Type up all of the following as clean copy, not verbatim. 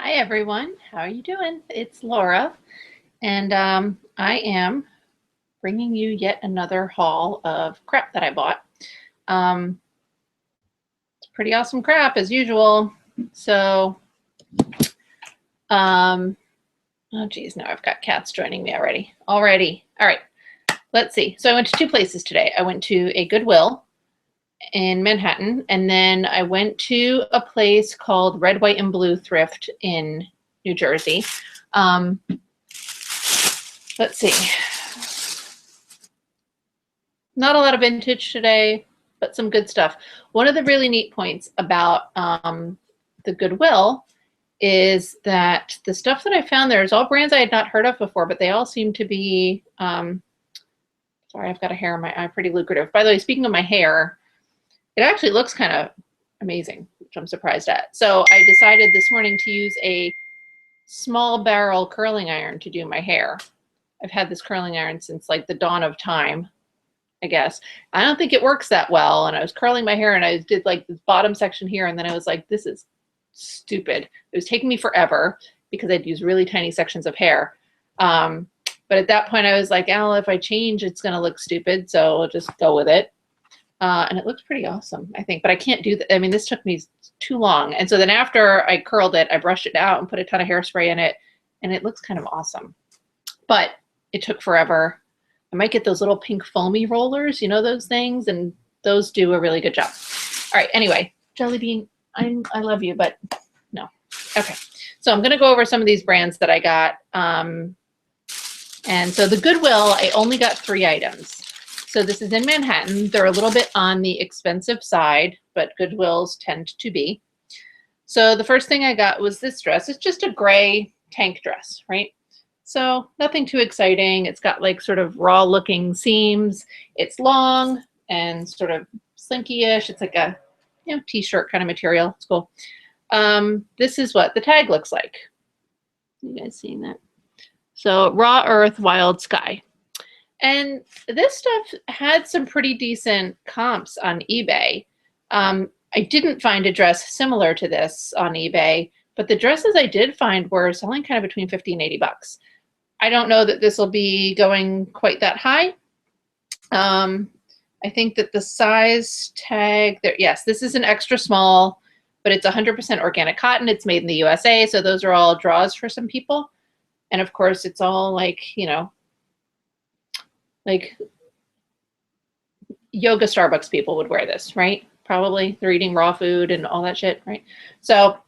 Hi everyone, how are you doing? It's Laura, and I am bringing you yet another haul of crap that I bought. It's pretty awesome crap as usual. So, oh geez, now I've got cats joining me already. All right, let's see. So I went to two places today. I went to a Goodwill in Manhattan, and then I went to a place called Red, White, and Blue Thrift in New Jersey. Let's see. Not a lot of vintage today, but some good stuff. One of the really neat points about the Goodwill is that the stuff that I found there is all brands I had not heard of before, but they all seem to be, sorry, I've got a hair in my eye, pretty lucrative. By the way, speaking of my hair, it actually looks kind of amazing, which I'm surprised at. So I decided this morning to use a small barrel curling iron to do my hair. I've had this curling iron since like the dawn of time, I guess. I don't think it works that well. And I was curling my hair and I did like this bottom section here. And then I was like, this is stupid. It was taking me forever because I'd use really tiny sections of hair. But at that point I was like, oh, if I change, it's going to look stupid. So I'll just go with it. And it looks pretty awesome, I think, but I can't do that. I mean, this took me too long. And so then after I curled it, I brushed it out and put a ton of hairspray in it, and it looks kind of awesome. But it took forever. I might get those little pink foamy rollers, you know, those things, and those do a really good job. All right, anyway, Jelly Bean, I love you, but no. Okay, so I'm gonna go over some of these brands that I got. And so the Goodwill, I only got 3 items. So this is in Manhattan. They're a little bit on the expensive side, but Goodwills tend to be. So the first thing I got was this dress. It's just a gray tank dress, right? So nothing too exciting. It's got like sort of raw looking seams. It's long and sort of slinky-ish. It's like a, you know, t-shirt kind of material. It's cool. This is what the tag looks like. You guys seeing that? So Raw Earth, Wild Sky. And this stuff had some pretty decent comps on eBay. I didn't find a dress similar to this on eBay, but the dresses I did find were selling kind of between 50 and 80 bucks. I don't know that this will be going quite that high. I think that the size tag there, yes, this is an extra small, but it's 100% organic cotton. It's made in the USA, so those are all draws for some people. And of course, it's all like, you know, like yoga Starbucks people would wear this, right? Probably they're eating raw food and all that shit, right? So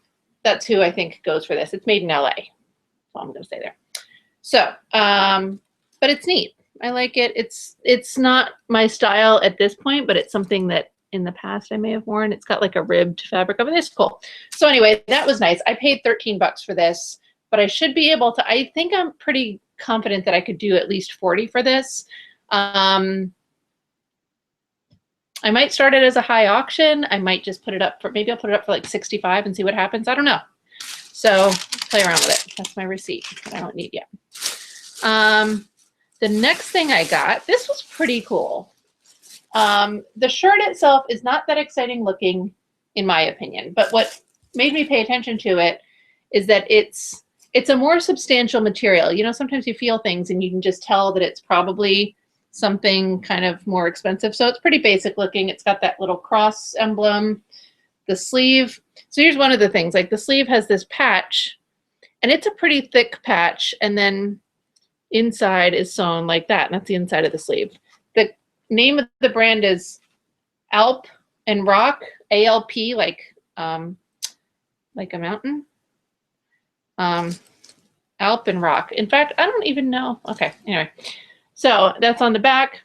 that's who I think goes for this. It's made in LA. So I'm gonna say there. So, but it's neat. I like it. It's not my style at this point, but it's something that in the past I may have worn. It's got like a ribbed fabric over this. Cool. So anyway, that was nice. I paid 13 bucks for this, but I should be able to, I think I'm pretty confident that I could do at least 40 for this. I might start it as a high auction. I might just put it up for, maybe I'll put it up for like 65 and see what happens. I don't know. So play around with it. That's my receipt that I don't need yet. The next thing I got, this was pretty cool. The shirt itself is not that exciting looking in my opinion, but what made me pay attention to it is that it's a more substantial material. You know, sometimes you feel things and you can just tell that it's probably something kind of more expensive. So it's pretty basic looking. It's got that little cross emblem, the sleeve. So here's one of the things, like the sleeve has this patch and it's a pretty thick patch. And then inside is sewn like that. And that's the inside of the sleeve. The name of the brand is Alp and Rock, ALP, like a mountain. Alp and Rock. In fact, I don't even know. Okay, anyway. So that's on the back.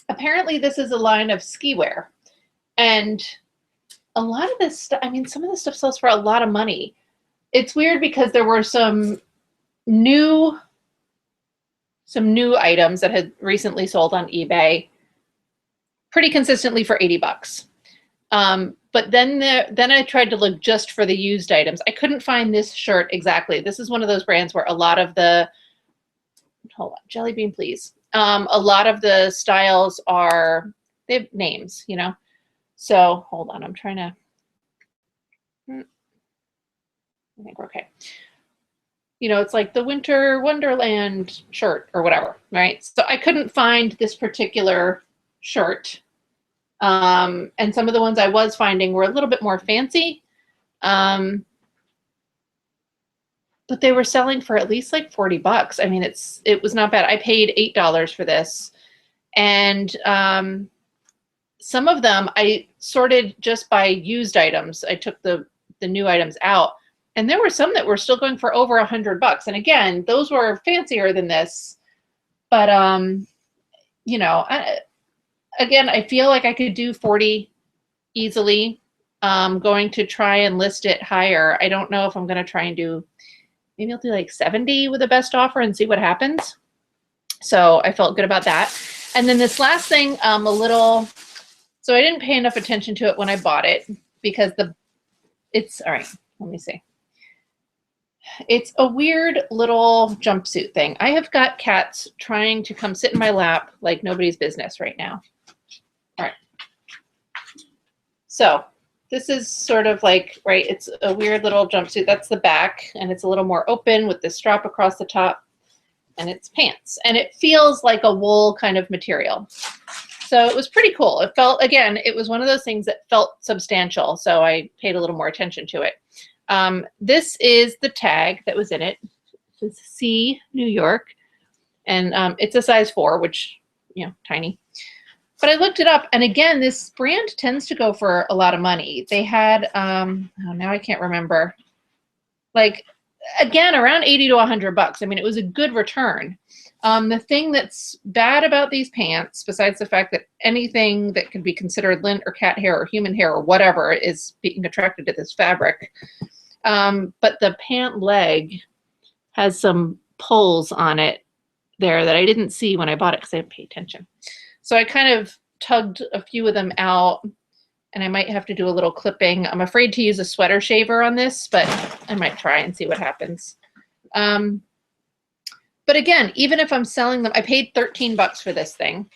Apparently this is a line of ski wear. And a lot of this stuff, I mean, some of this stuff sells for a lot of money. It's weird because there were some new items that had recently sold on eBay pretty consistently for 80 bucks. But then I tried to look just for the used items. I couldn't find this shirt exactly. This is one of those brands where a lot of the, hold on, Jelly Bean, please. A lot of the styles are, they have names, you know? So hold on, I'm trying to, I think we're okay. You know, it's like the Winter Wonderland shirt or whatever, right? So I couldn't find this particular shirt. And some of the ones I was finding were a little bit more fancy. But they were selling for at least like 40 bucks. I mean, it was not bad. I paid $8 for this. And some of them I sorted just by used items. I took the new items out. And there were some that were still going for over 100 bucks. And again, those were fancier than this. But, you know, again, I feel like I could do 40 easily. Going to try and list it higher. I don't know if I'm going to try and do, maybe I'll do like 70 with the best offer and see what happens. So I felt good about that. And then this last thing, so I didn't pay enough attention to it when I bought it because it's, all right, let me see. It's a weird little jumpsuit thing. I have got cats trying to come sit in my lap like nobody's business right now. All right. So this is sort of like, right, it's a weird little jumpsuit. That's the back, and it's a little more open with the strap across the top, and it's pants. And it feels like a wool kind of material. So it was pretty cool. It felt, again, it was one of those things that felt substantial, so I paid a little more attention to it. This is the tag that was in it. It's C, New York, and it's a size 4, which, you know, tiny. But I looked it up, and again, this brand tends to go for a lot of money. They had, oh, now I can't remember, like, again, around 80 to 100 bucks. I mean, it was a good return. The thing that's bad about these pants, besides the fact that anything that could be considered lint or cat hair or human hair or whatever is being attracted to this fabric, but the pant leg has some pulls on it there that I didn't see when I bought it because I didn't pay attention. So I kind of tugged a few of them out, and I might have to do a little clipping. I'm afraid to use a sweater shaver on this, but I might try and see what happens. But again, even if I'm selling them, I paid 13 bucks for this thing.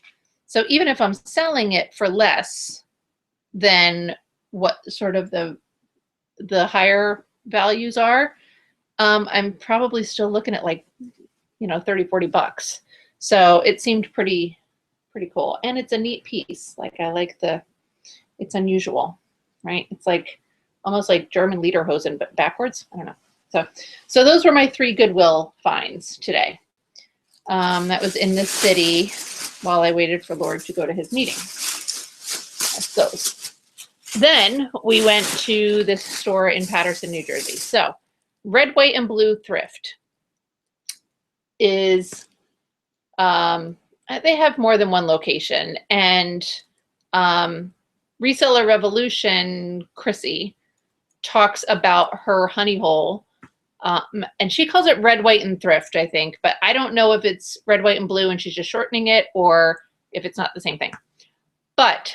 So even if I'm selling it for less than what sort of the higher values are, I'm probably still looking at like, you know, 30, 40 bucks. So it seemed pretty cool. And it's a neat piece. Like, I like it's unusual, right? It's like almost like German lederhosen, but backwards. I don't know. So those were my 3 Goodwill finds today. That was in this city while I waited for Lord to go to his meeting. That's those. Then we went to this store in Paterson, New Jersey. So Red, White, and Blue Thrift is, they have more than one location. And Reseller Revolution, Chrissy, talks about her honey hole. And she calls it Red, White, and Thrift, I think. But I don't know if it's Red, White, and Blue and she's just shortening it or if it's not the same thing. But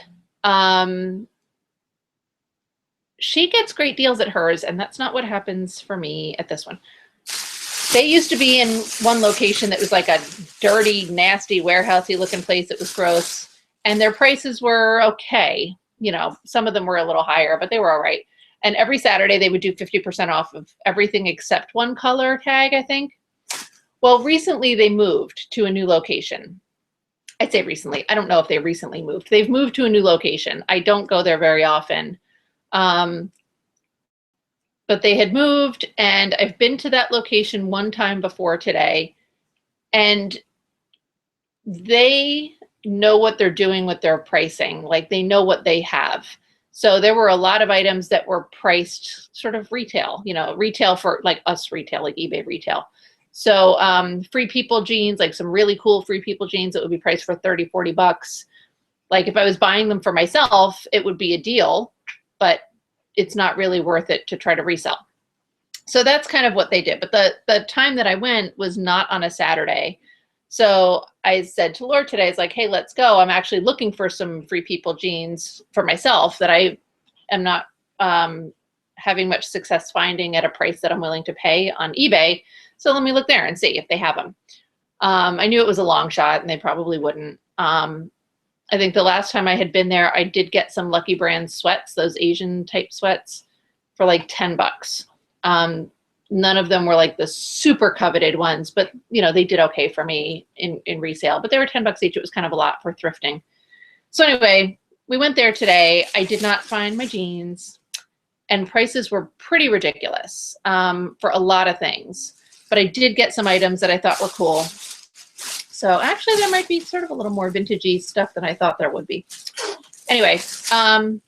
she gets great deals at hers, and that's not what happens for me at this one. They used to be in one location that was like a dirty, nasty, warehousey looking place. It was gross. And their prices were okay. You know, some of them were a little higher, but they were all right. And every Saturday they would do 50% off of everything except one color tag, I think. Well, recently they moved to a new location. I'd say recently. I don't know if they recently moved. They've moved to a new location. I don't go there very often. But they had moved, and I've been to that location one time before today, and they know what they're doing with their pricing. Like, they know what they have. So there were a lot of items that were priced sort of retail, you know, retail for like us retail, like eBay retail. So Free People jeans, like some really cool Free People jeans that would be priced for 30, 40 bucks. Like, if I was buying them for myself, it would be a deal, but it's not really worth it to try to resell. So that's kind of what they did. But the time that I went was not on a Saturday. So I said to Laura today, it's like, hey, let's go. I'm actually looking for some Free People jeans for myself that I am not having much success finding at a price that I'm willing to pay on eBay. So let me look there and see if they have them. I knew it was a long shot and they probably wouldn't. I think the last time I had been there, I did get some Lucky Brand sweats, those Asian type sweats, for like 10 bucks. None of them were like the super coveted ones, but you know, they did okay for me in resale, but they were 10 bucks each. It was kind of a lot for thrifting. So anyway, we went there today. I did not find my jeans, and prices were pretty ridiculous for a lot of things, but I did get some items that I thought were cool. So actually there might be sort of a little more vintagey stuff than I thought there would be. Anyway, all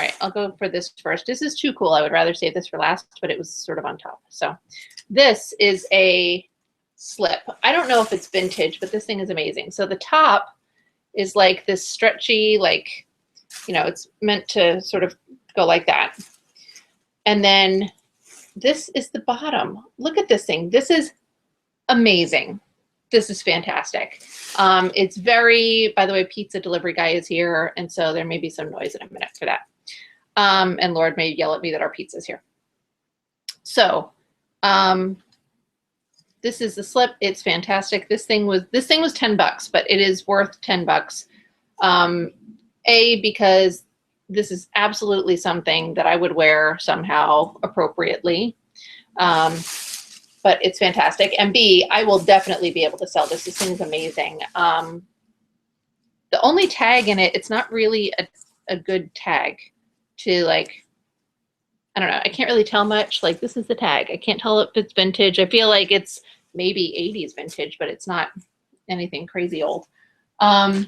right, I'll go for this first. This is too cool. I would rather save this for last, but it was sort of on top. So this is a slip. I don't know if it's vintage, but this thing is amazing. So the top is like this stretchy, like, you know, it's meant to sort of go like that. And then this is the bottom. Look at this thing. This is amazing. This is fantastic. It's very, by the way, pizza delivery guy is here, and so there may be some noise in a minute for that. And Lord may yell at me that our pizza's here. So this is the slip. It's fantastic. This thing was 10 bucks, but it is worth 10 bucks. Because this is absolutely something that I would wear somehow appropriately. But it's fantastic. And B, I will definitely be able to sell this. This thing's amazing. The only tag in it, it's not really a good tag to, like, I don't know. I can't really tell much. Like, this is the tag. I can't tell if it's vintage. I feel like it's maybe 80s vintage, but it's not anything crazy old. So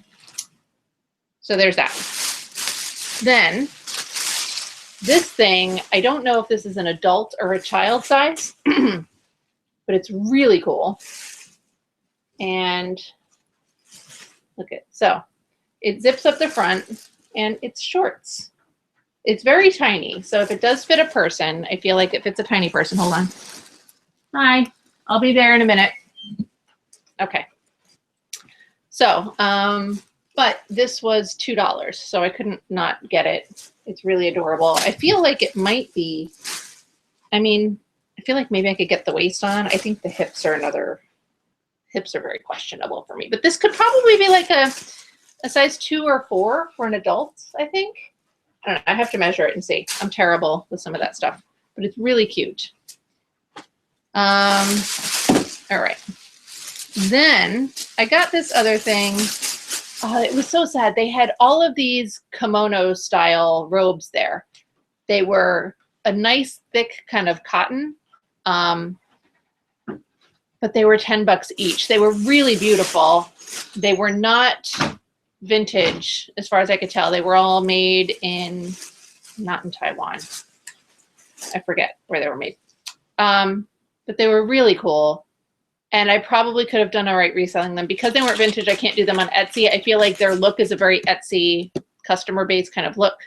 there's that. Then this thing, I don't know if this is an adult or a child size, but it's really cool. And look at, so it zips up the front and it's shorts. It's very tiny. So if it does fit a person, I feel like it fits a tiny person. Hold on. Hi, I'll be there in a minute. Okay. So, but this was $2, so I couldn't not get it. It's really adorable. I feel like it might be, I mean, I feel like maybe I could get the waist on. I think the hips are very questionable for me, but this could probably be like a size 2 or 4 for an adult, I think. I don't know, I have to measure it and see. I'm terrible with some of that stuff, but it's really cute. All right. Then I got this other thing. It was so sad. They had all of these kimono style robes there. They were a nice thick kind of cotton, but they were 10 bucks each. They were really beautiful. They were not vintage as far as I could tell. They were all made in, not in Taiwan. I forget where they were made. But they were really cool. And I probably could have done all right reselling them. Because they weren't vintage, I can't do them on Etsy. I feel like their look is a very Etsy customer base kind of look,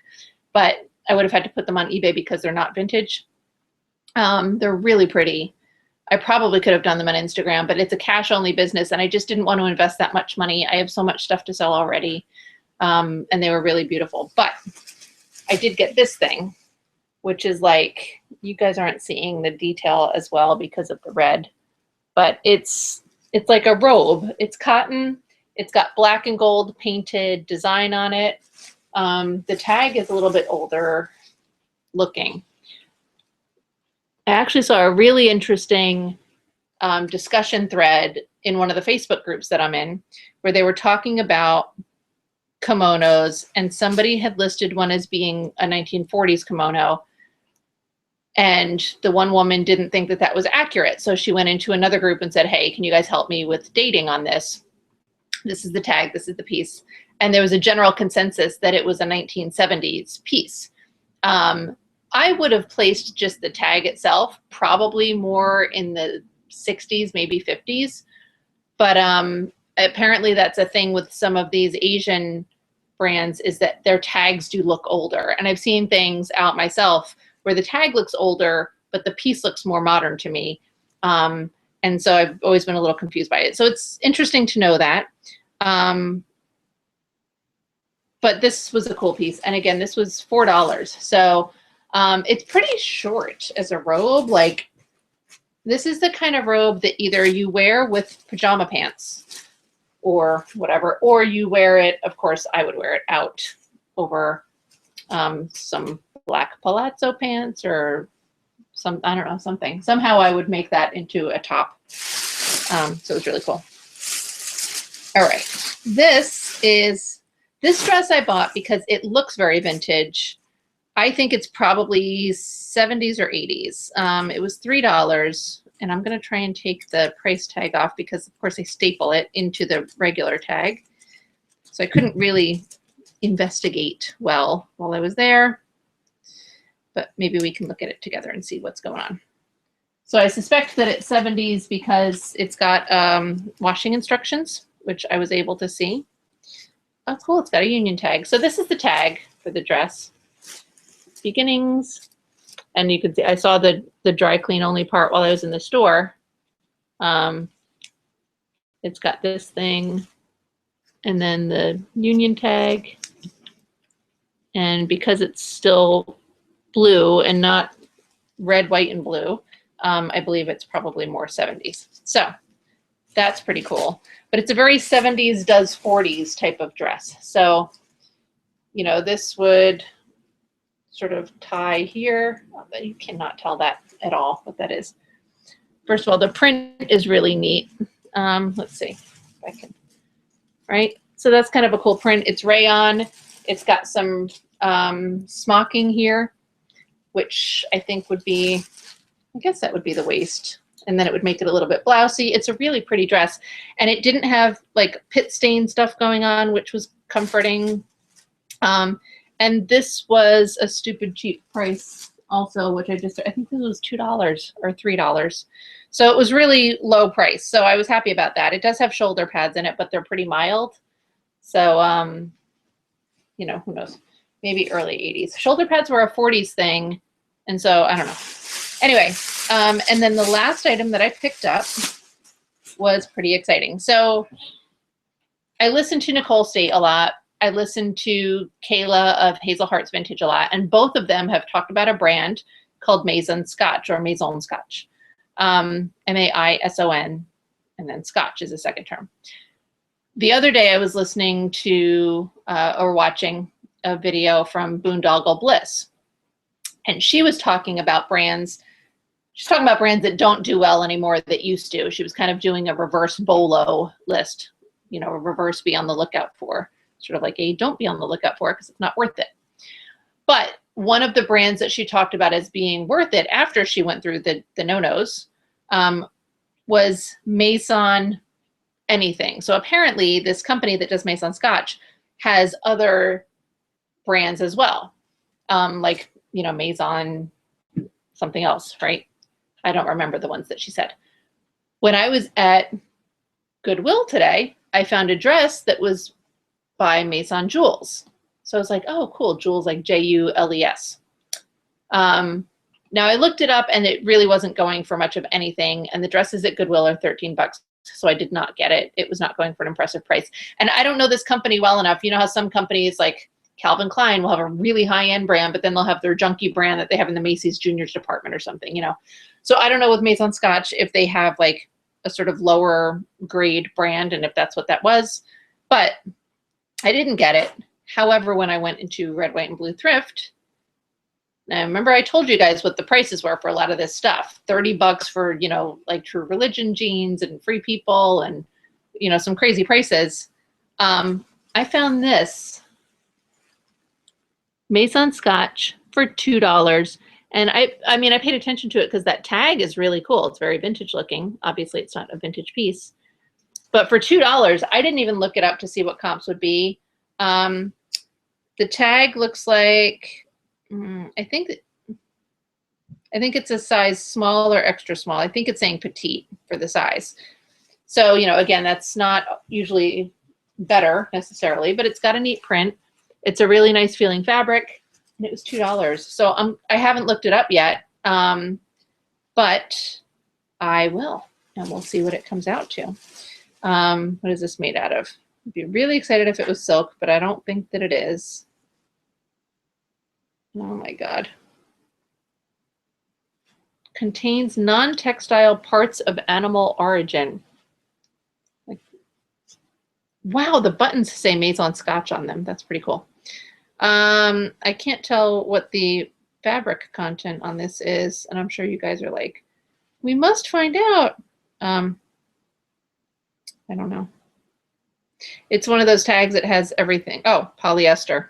but I would have had to put them on eBay because they're not vintage. They're really pretty. I probably could have done them on Instagram, but it's a cash only business and I just didn't want to invest that much money. I have so much stuff to sell already. And they were really beautiful, but I did get this thing, which is like, you guys aren't seeing the detail as well because of the red, but it's like a robe. It's cotton. It's got black and gold painted design on it. The tag is a little bit older looking. I actually saw a really interesting discussion thread in one of the Facebook groups that I'm in, where they were talking about kimonos, and somebody had listed one as being a 1940s kimono, and the one woman didn't think that that was accurate. So she went into another group and said, hey, can you guys help me with dating on this? This is the tag, this is the piece. And there was a general consensus that it was a 1970s piece. I would have placed just the tag itself, probably more in the 60s, maybe 50s. But apparently that's a thing with some of these Asian brands, is that their tags do look older. And I've seen things out myself where the tag looks older, but the piece looks more modern to me. And so I've always been a little confused by it. So it's interesting to know that. But this was a cool piece. And again, this was $4. So it's pretty short as a robe. Like, this is the kind of robe that either you wear with pajama pants or whatever, or you wear it, of course, I would wear it out over some black palazzo pants or I don't know, something. Somehow I would make that into a top. So it was really cool. All right. This dress I bought because it looks very vintage. I think it's probably 70s or 80s. It was $3, and I'm going to try and take the price tag off because, of course, they staple it into the regular tag. So I couldn't really investigate well while I was there, but maybe we can look at it together and see what's going on. So I suspect that it's 70s because it's got washing instructions, which I was able to see. Oh, cool. It's got a union tag. So this is the tag for the dress. Beginnings. And you can see, I saw the dry clean only part while I was in the store. It's got this thing and then the union tag. And because it's still blue and not red, white, and blue, I believe it's probably more 70s. So that's pretty cool. But it's a very 70s does 40s type of dress. So, you know, this would sort of tie here. Oh, you cannot tell that at all what that is. First of all, the print is really neat. Let's see if I can, right? So that's kind of a cool print. It's rayon. It's got some smocking here, which I think would be, I guess that would be the waist. And then it would make it a little bit blousy. It's a really pretty dress. And it didn't have like pit stain stuff going on, which was comforting. And this was a stupid cheap price also, which I think this was $2 or $3. So it was really low price. So I was happy about that. It does have shoulder pads in it, but they're pretty mild. So, you know, who knows, maybe early 80s. Shoulder pads were a 40s thing. And so I don't know. Anyway, and then the last item that I picked up was pretty exciting. So I listened to Nicole State a lot. I listened to Kayla of Hazel Hearts Vintage a lot, and both of them have talked about a brand called Maison Scotch or Maison Scotch, M-A-I-S-O-N, and then Scotch is a second term. The other day I was listening to or watching a video from Boondoggle Bliss, and she was talking about brands. She's talking about brands that don't do well anymore that used to. She was kind of doing a reverse BOLO list, you know, a reverse be on the lookout for, sort of like a don't be on the lookout for because it's not worth it. But one of the brands that she talked about as being worth it after she went through the no-nos was Maison anything. So apparently this company that does Maison Scotch has other brands as well. Like, you know, Maison something else, right? I don't remember the ones that she said. When I was at Goodwill today, I found a dress that was by Maison Jewels. So I was like, oh, cool, Jewels, like J-U-L-E-S. Now I looked it up and it really wasn't going for much of anything. And the dresses at Goodwill are $13. So I did not get it. It was not going for an impressive price. And I don't know this company well enough. You know how some companies like Calvin Klein will have a really high-end brand, but then they'll have their junky brand that they have in the Macy's Juniors department or something, you know. So I don't know with Maison Scotch if they have like a sort of lower grade brand and if that's what that was, but I didn't get it. However, when I went into Red, White, and Blue Thrift, now remember I told you guys what the prices were for a lot of this stuff. $30 for, you know, like True Religion jeans and Free People and, you know, some crazy prices. I found this Maison Scotch for $2. And I mean, I paid attention to it because that tag is really cool. It's very vintage looking. Obviously, it's not a vintage piece. But for $2, I didn't even look it up to see what comps would be. The tag looks like, I think it's a size small or extra small. I think it's saying petite for the size. So, you know, again, that's not usually better necessarily, but it's got a neat print. It's a really nice feeling fabric. And it was $2. So I haven't looked it up yet, but I will, and we'll see what it comes out to. What is this made out of? I'd be really excited if it was silk, but I don't think that it is. Oh my God. Contains non-textile parts of animal origin. Like, wow, the buttons say Maison Scotch on them. That's pretty cool. I can't tell what the fabric content on this is, and I'm sure you guys are like, we must find out. I don't know. It's one of those tags that has everything. Oh, polyester.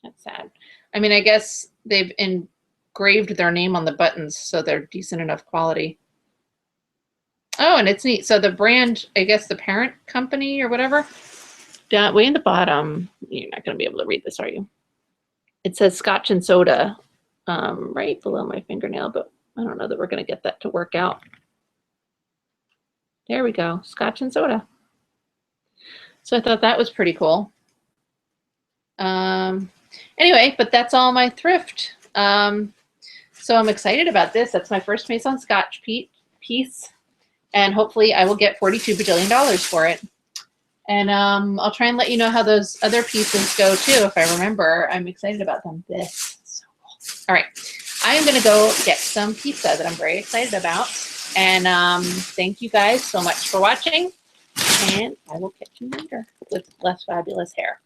That's sad. I mean, I guess they've engraved their name on the buttons, so they're decent enough quality. Oh, and it's neat. So the brand, I guess the parent company or whatever, down way in the bottom, you're not going to be able to read this, are you? It says Scotch and Soda right below my fingernail, but I don't know that we're going to get that to work out. There we go, Scotch and Soda. So I thought that was pretty cool. Anyway, but that's all my thrift. So I'm excited about this. That's my first Maison Scotch piece. And hopefully I will get $42 bajillion for it. And I'll try and let you know how those other pieces go too, if I remember. I'm excited about them. This is so cool. All right, I am going to go get some pizza that I'm very excited about. And thank you guys so much for watching. And I will catch you later with less fabulous hair.